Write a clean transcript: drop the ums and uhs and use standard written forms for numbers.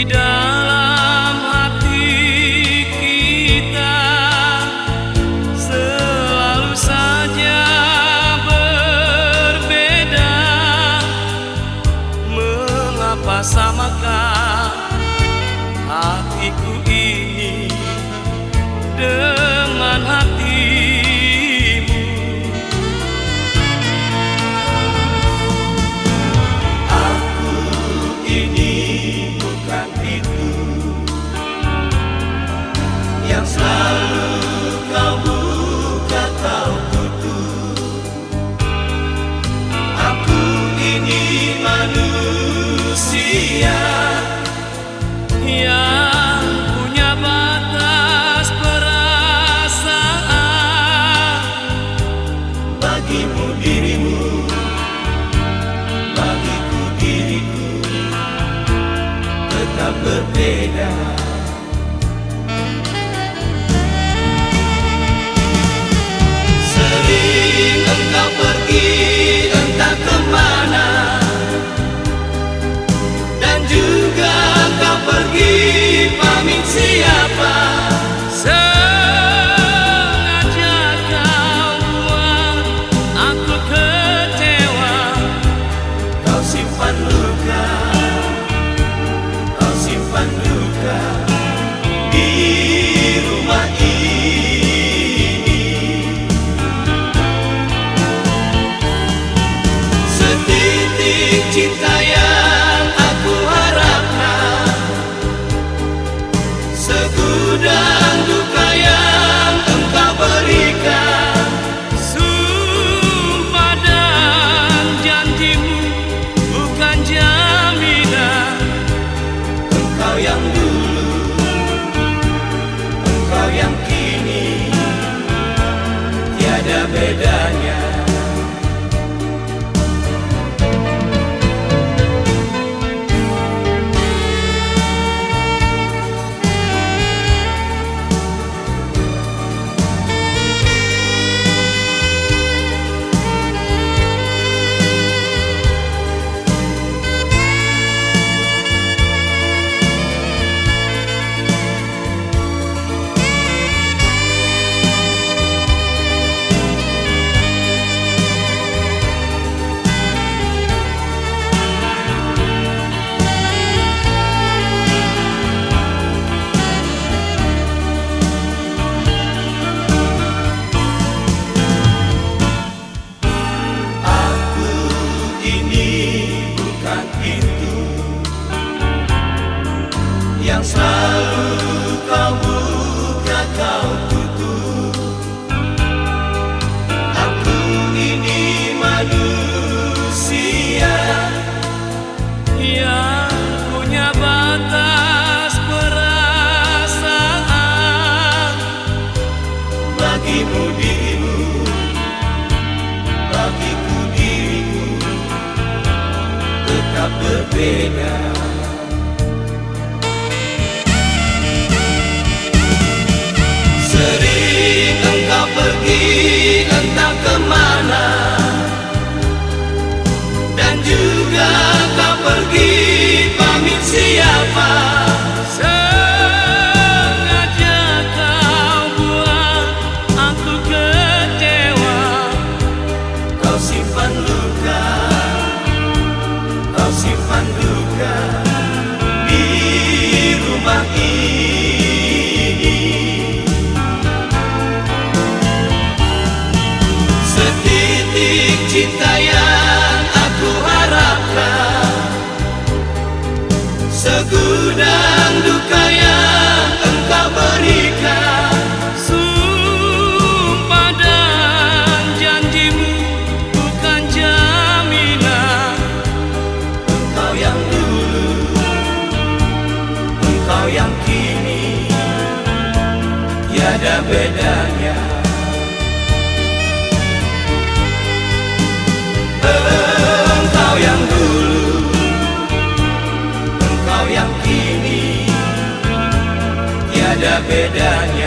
di dalam hati kita selalu saja berbeda. Mengapa samakah hatiku ini dengan hatimu? Aku ini bukan itu yang selalu kau buka kau tutup. Aku ini manusia yang punya batas perasaan. bagimu dirimu, bagiku diriku tetap berbeda. Sering engkau pergi entah kemana, dan juga kau pergi pamit siapa. Sengaja kau buat aku kecewa. Kau simpan luka, kau simpan luka di rumah ini. Setitik cinta yang aku harapkan, segudang duka yang engkau berikan. Sumpah dan janjimu bukan jaminan. Engkau yang dulu, engkau yang kini, tiada bedanya. Yang selalu kau buka kau tutup. Aku ini manusia Yang punya batas perasaan. bagimu dirimu, bagiku diriku tetap berbeda. Sering engkau pergi entah kemana, dan juga kau pergi pamit siapa. Sengaja kau buat aku kecewa. Kau simpan luka, kau simpan luka di rumah ini. Setitik cinta yang aku harapkan, segudang duka yang engkau berikan. Sumpah dan janjimu bukan jaminan. Engkau yang dulu, engkau yang kini, tiada bedanya. Engkau yang dulu, engkau yang kini, tiada bedanya.